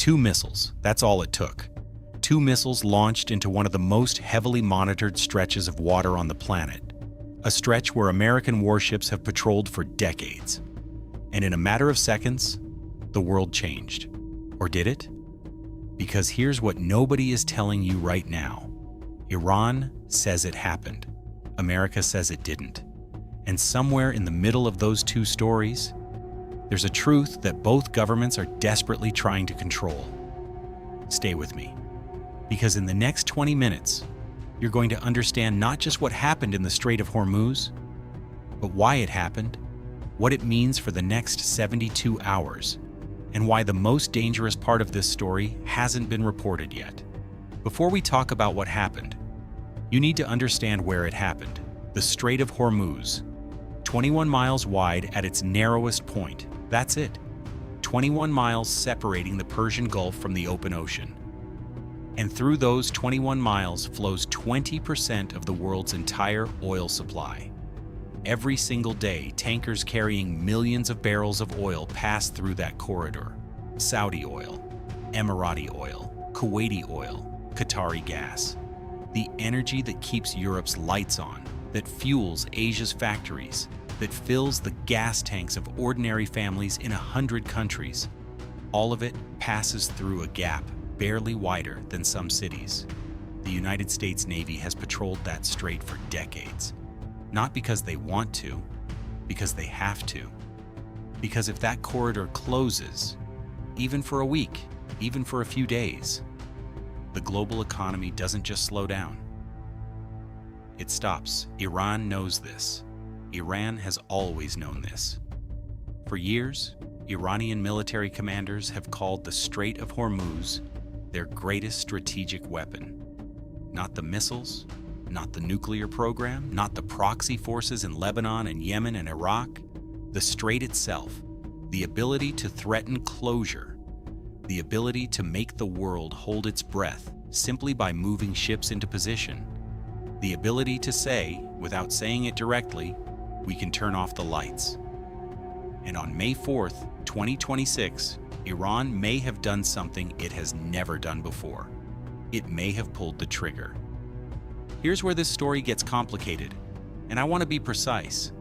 2 missiles, that's all it took. 2 missiles launched into one of the most heavily monitored stretches of water on the planet, a stretch where American warships have patrolled for decades. And in a matter of seconds, the world changed. Or did it? Because here's what nobody is telling you right now. Iran says it happened. America says it didn't. And somewhere in the middle of those two stories, there's a truth that both governments are desperately trying to control. Stay with me, because in the next 20 minutes, you're going to understand not just what happened in the Strait of Hormuz, but why it happened, what it means for the next 72 hours, and why the most dangerous part of this story hasn't been reported yet. Before we talk about what happened, you need to understand where it happened. The Strait of Hormuz, 21 miles wide at its narrowest point. That's it. 21 miles separating the Persian Gulf from the open ocean. And through those 21 miles flows 20% of the world's entire oil supply. Every single day, tankers carrying millions of barrels of oil pass through that corridor. Saudi oil, Emirati oil, Kuwaiti oil, Qatari gas. The energy that keeps Europe's lights on, that fuels Asia's factories, that fills the gas tanks of ordinary families in 100 countries. All of it passes through a gap barely wider than some cities. The United States Navy has patrolled that strait for decades. Not because they want to, because they have to. Because if that corridor closes, even for a week, even for a few days, the global economy doesn't just slow down. It stops. Iran knows this. Iran has always known this. For years, Iranian military commanders have called the Strait of Hormuz their greatest strategic weapon. Not the missiles, not the nuclear program, not the proxy forces in Lebanon and Yemen and Iraq. The strait itself, the ability to threaten closure, the ability to make the world hold its breath simply by moving ships into position, the ability to say, without saying it directly, we can turn off the lights. And on May 4th, 2026, Iran may have done something it has never done before. It may have pulled the trigger. Here's where this story gets complicated, and I want to be precise,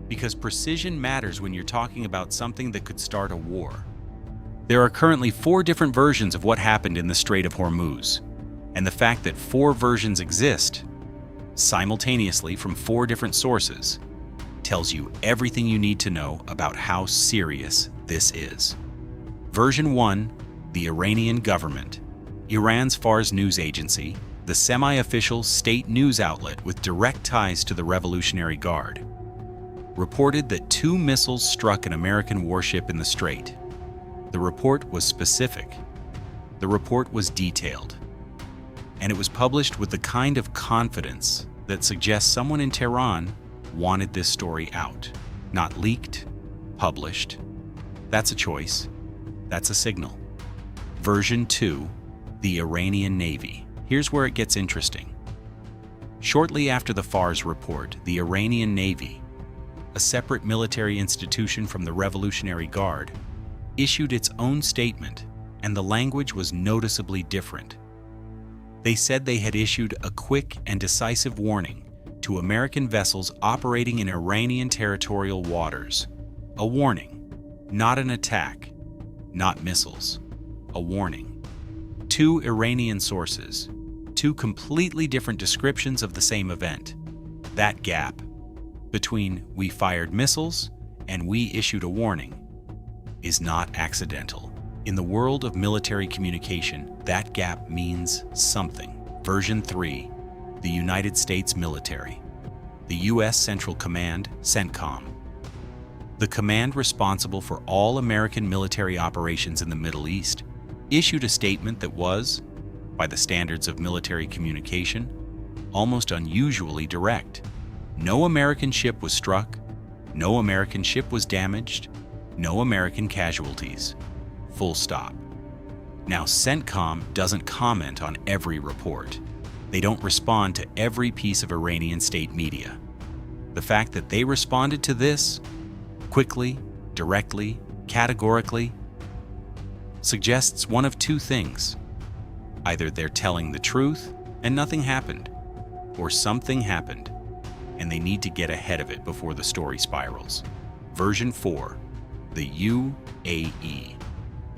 because precision matters when you're talking about something that could start a war. There are currently 4 different versions of what happened in the Strait of Hormuz, and the fact that 4 versions exist simultaneously from 4 different sources tells you everything you need to know about how serious this is. Version 1, the Iranian government, Iran's Fars news agency, the semi-official state news outlet with direct ties to the Revolutionary Guard, reported that 2 missiles struck an American warship in the strait. The report was specific. The report was detailed. And it was published with the kind of confidence that suggests someone in Tehran wanted this story out. Not leaked, published. That's a choice. That's a signal. Version 2, the Iranian Navy. Here's where it gets interesting. Shortly after the Fars report, the Iranian Navy, a separate military institution from the Revolutionary Guard, issued its own statement, and the language was noticeably different. They said they had issued a quick and decisive warning to American vessels operating in Iranian territorial waters. A warning, not an attack, not missiles. A warning. 2 Iranian sources, 2 completely different descriptions of the same event. That gap between we fired missiles and we issued a warning is not accidental. In the world of military communication, that gap means something. Version 3, the United States military. The U.S. Central Command, CENTCOM. The command responsible for all American military operations in the Middle East issued a statement that was, by the standards of military communication, almost unusually direct. No American ship was struck, no American ship was damaged, no American casualties. Full stop. Now, CENTCOM doesn't comment on every report. They don't respond to every piece of Iranian state media. The fact that they responded to this quickly, directly, categorically, suggests one of two things. Either they're telling the truth and nothing happened, or something happened, and they need to get ahead of it before the story spirals. Version 4, the UAE.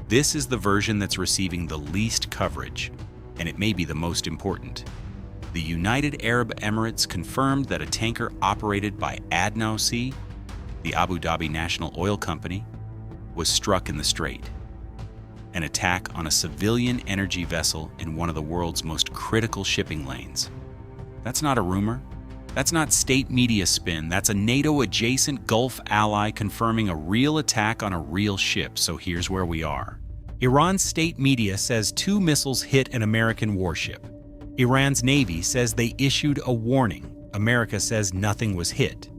This is the version that's receiving the least coverage, and it may be the most important. The United Arab Emirates confirmed that a tanker operated by ADNOC, the Abu Dhabi National Oil Company, was struck in the strait. An attack on a civilian energy vessel in one of the world's most critical shipping lanes. That's not a rumor. That's not state media spin. That's a NATO-adjacent Gulf ally confirming a real attack on a real ship. So here's where we are. Iran's state media says 2 missiles hit an American warship. Iran's Navy says they issued a warning. America says nothing was hit.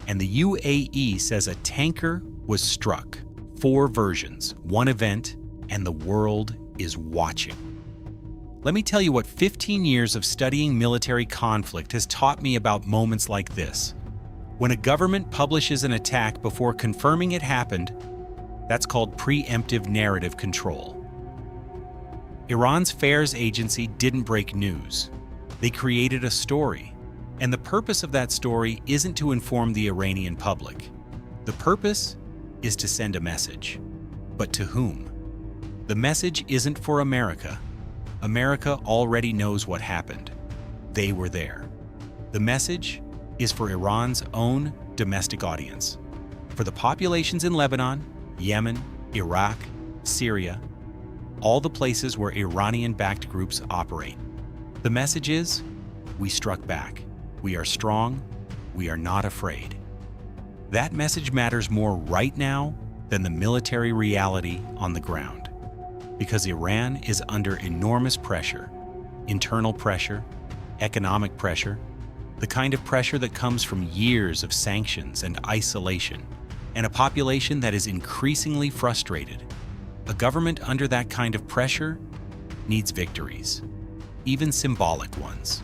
And the UAE says a tanker was struck. 4 versions, 1 event, and the world is watching. Let me tell you what 15 years of studying military conflict has taught me about moments like this. When a government publishes an attack before confirming it happened, that's called preemptive narrative control. Iran's Fairs Agency didn't break news. They created a story. And the purpose of that story isn't to inform the Iranian public. The purpose is to send a message. But to whom? The message isn't for America. America already knows what happened. They were there. The message is for Iran's own domestic audience. For the populations in Lebanon, Yemen, Iraq, Syria, all the places where Iranian-backed groups operate. The message is, we struck back. We are strong. We are not afraid. That message matters more right now than the military reality on the ground. Because Iran is under enormous pressure, internal pressure, economic pressure, the kind of pressure that comes from years of sanctions and isolation, and a population that is increasingly frustrated. A government under that kind of pressure needs victories, even symbolic ones,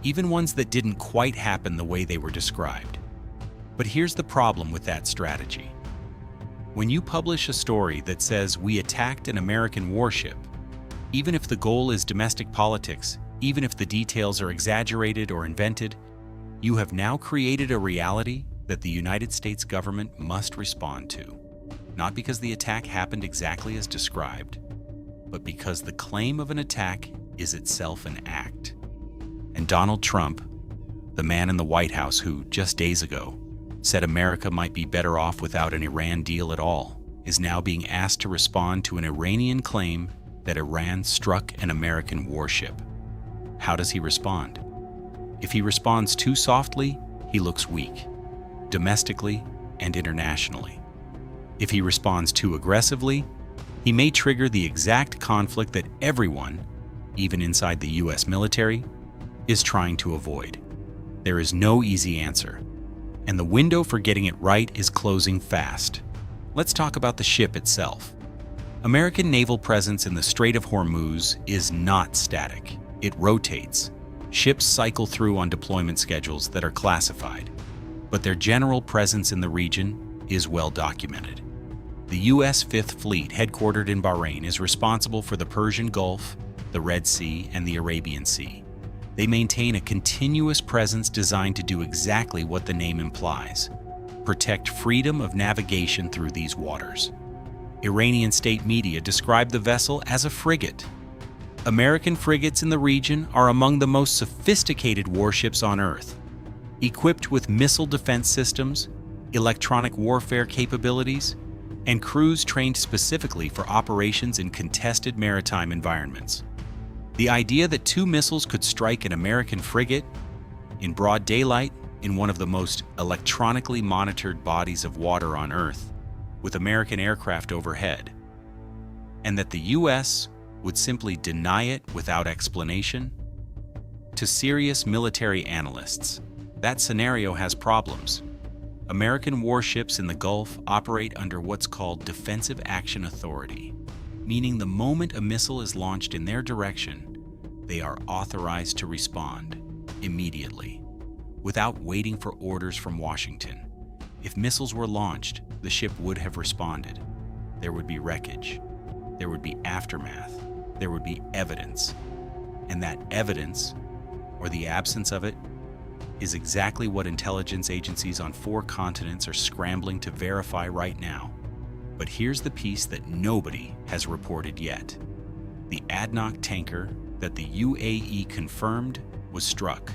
even ones that didn't quite happen the way they were described. But here's the problem with that strategy. When you publish a story that says we attacked an American warship, even if the goal is domestic politics, even if the details are exaggerated or invented, you have now created a reality that the United States government must respond to. Not because the attack happened exactly as described, but because the claim of an attack is itself an act. And Donald Trump, the man in the White House who, just days ago, said America might be better off without an Iran deal at all, is now being asked to respond to an Iranian claim that Iran struck an American warship. How does he respond? If he responds too softly, he looks weak, domestically and internationally. If he responds too aggressively, he may trigger the exact conflict that everyone, even inside the US military, is trying to avoid. There is no easy answer, and the window for getting it right is closing fast. Let's talk about the ship itself. American naval presence in the Strait of Hormuz is not static. It rotates. Ships cycle through on deployment schedules that are classified, but their general presence in the region is well documented. The U.S. Fifth Fleet, headquartered in Bahrain, is responsible for the Persian Gulf, the Red Sea, and the Arabian Sea. They maintain a continuous presence designed to do exactly what the name implies: protect freedom of navigation through these waters. Iranian state media describe the vessel as a frigate. American frigates in the region are among the most sophisticated warships on Earth, equipped with missile defense systems, electronic warfare capabilities, and crews trained specifically for operations in contested maritime environments. The idea that 2 missiles could strike an American frigate in broad daylight in one of the most electronically monitored bodies of water on Earth, with American aircraft overhead, and that the U.S. would simply deny it without explanation? To serious military analysts, that scenario has problems. American warships in the Gulf operate under what's called defensive action authority, meaning the moment a missile is launched in their direction, they are authorized to respond immediately, without waiting for orders from Washington. If missiles were launched, the ship would have responded. There would be wreckage. there would be aftermath, there would be evidence. And that evidence, or the absence of it, is exactly what intelligence agencies on 4 continents are scrambling to verify right now. But here's the piece that nobody has reported yet. The ADNOC tanker that the UAE confirmed was struck.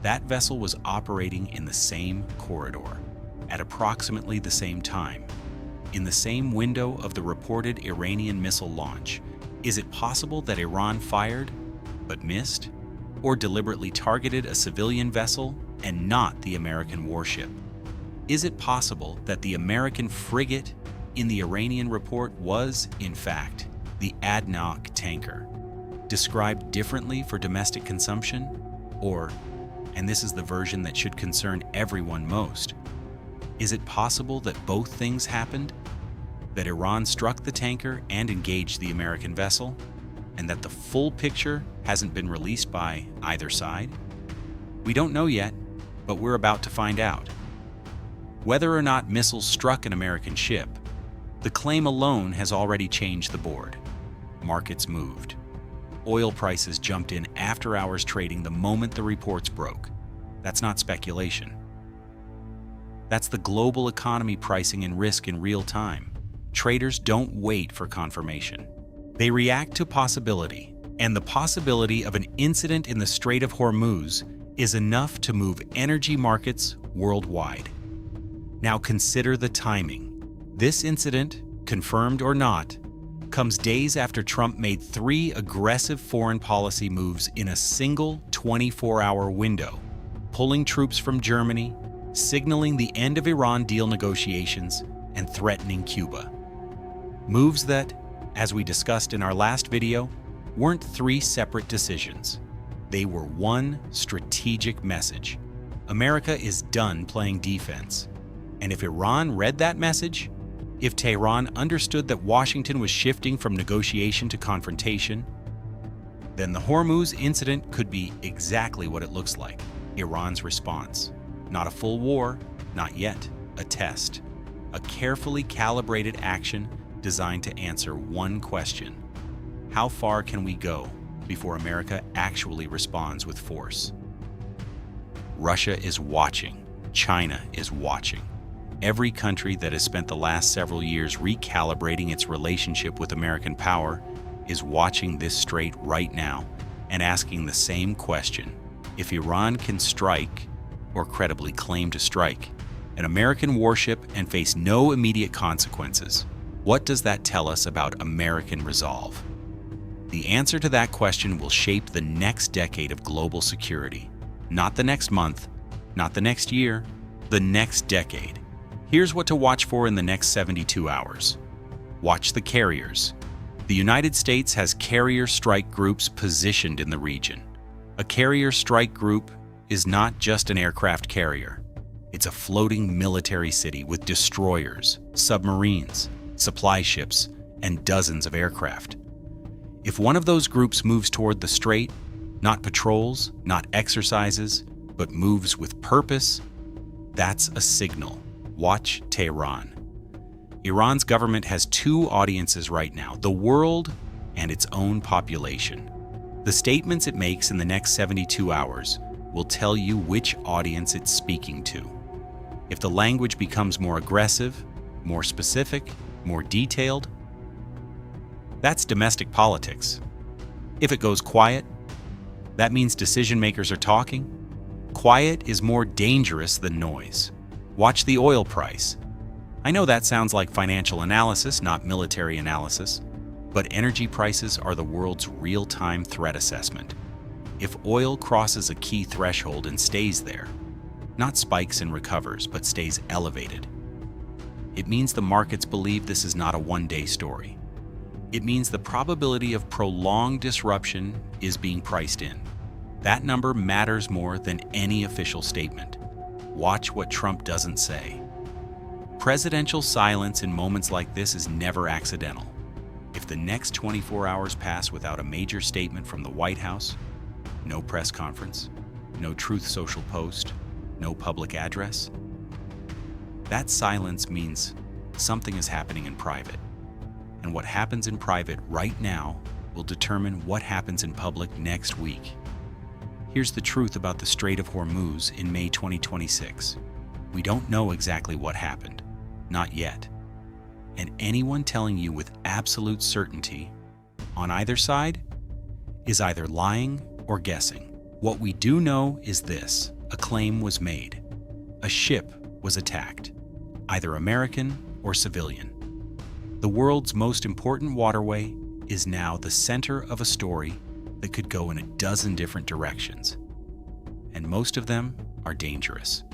That vessel was operating in the same corridor, at approximately the same time, in the same window of the reported Iranian missile launch. Is it possible that Iran fired, but missed, or deliberately targeted a civilian vessel and not the American warship? Is it possible that the American frigate in the Iranian report was, in fact, the ADNOC tanker, described differently for domestic consumption? Or, and this is the version that should concern everyone most, is it possible that both things happened? That Iran struck the tanker and engaged the American vessel, and that the full picture hasn't been released by either side? We don't know yet, but we're about to find out. Whether or not missiles struck an American ship, the claim alone has already changed the board. Markets moved. Oil prices jumped in after-hours trading the moment the reports broke. That's not speculation. That's the global economy pricing in risk in real time. Traders don't wait for confirmation. They react to possibility, and the possibility of an incident in the Strait of Hormuz is enough to move energy markets worldwide. Now consider the timing. This incident, confirmed or not, comes days after Trump made 3 aggressive foreign policy moves in a single 24-hour window, pulling troops from Germany, signaling the end of Iran deal negotiations, and threatening Cuba. Moves that, as we discussed in our last video, weren't 3 separate decisions. They were one strategic message. America is done playing defense. And if Iran read that message, if Tehran understood that Washington was shifting from negotiation to confrontation, then the Hormuz incident could be exactly what it looks like: Iran's response. Not a full war, not yet, a test. A carefully calibrated action designed to answer one question: how far can we go before America actually responds with force? Russia is watching. China is watching. Every country that has spent the last several years recalibrating its relationship with American power is watching this strait right now and asking the same question. If Iran can strike, or credibly claim to strike, an American warship and face no immediate consequences, what does that tell us about American resolve? The answer to that question will shape the next decade of global security. Not the next month, not the next year, the next decade. Here's what to watch for in the next 72 hours. Watch the carriers. The United States has carrier strike groups positioned in the region. A carrier strike group is not just an aircraft carrier. It's a floating military city with destroyers, submarines, supply ships, and dozens of aircraft. If one of those groups moves toward the strait, not patrols, not exercises, but moves with purpose, that's a signal. Watch Tehran. Iran's government has 2 audiences right now: the world and its own population. The statements it makes in the next 72 hours will tell you which audience it's speaking to. If the language becomes more aggressive, more specific, more detailed, that's domestic politics. If it goes quiet, that means decision makers are talking. Quiet is more dangerous than noise. Watch the oil price. I know that sounds like financial analysis, not military analysis, but energy prices are the world's real-time threat assessment. If oil crosses a key threshold and stays there, not spikes and recovers, but stays elevated, it means the markets believe this is not a one-day story. It means the probability of prolonged disruption is being priced in. That number matters more than any official statement. Watch what Trump doesn't say. Presidential silence in moments like this is never accidental. If the next 24 hours pass without a major statement from the White House, no press conference, no Truth Social post, no public address, that silence means something is happening in private. And what happens in private right now will determine what happens in public next week. Here's the truth about the Strait of Hormuz in May 2026. We don't know exactly what happened. Not yet. And anyone telling you with absolute certainty, on either side, is either lying or guessing. What we do know is this: a claim was made. A ship was attacked, either American or civilian. The world's most important waterway is now the center of a story that could go in a dozen different directions. And most of them are dangerous.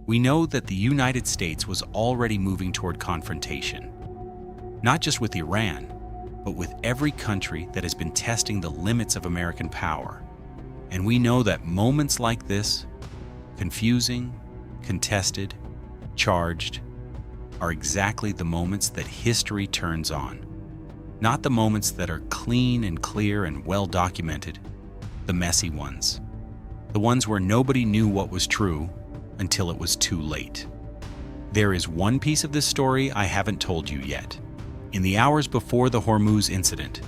We know that the United States was already moving toward confrontation, not just with Iran, but with every country that has been testing the limits of American power. And we know that moments like this, confusing, contested, charged, are exactly the moments that history turns on. Not the moments that are clean and clear and well documented, the messy ones. The ones where nobody knew what was true until it was too late. There is one piece of this story I haven't told you yet. In the hours before the Hormuz incident,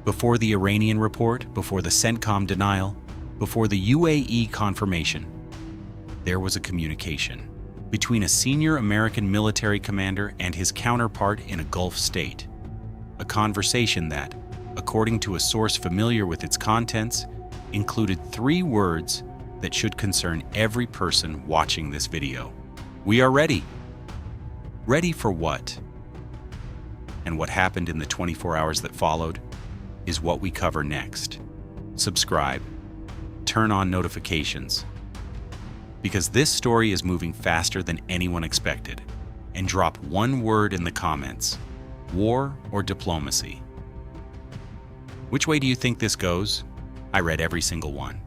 before the Iranian report, before the CENTCOM denial, before the UAE confirmation, there was a communication between a senior American military commander and his counterpart in a Gulf state. A conversation that, according to a source familiar with its contents, included 3 words that should concern every person watching this video. We are ready. Ready for what? And what happened in the 24 hours that followed is what we cover next. Subscribe. Turn on notifications. Because this story is moving faster than anyone expected. And drop one word in the comments: war or diplomacy. Which way do you think this goes? I read every single one.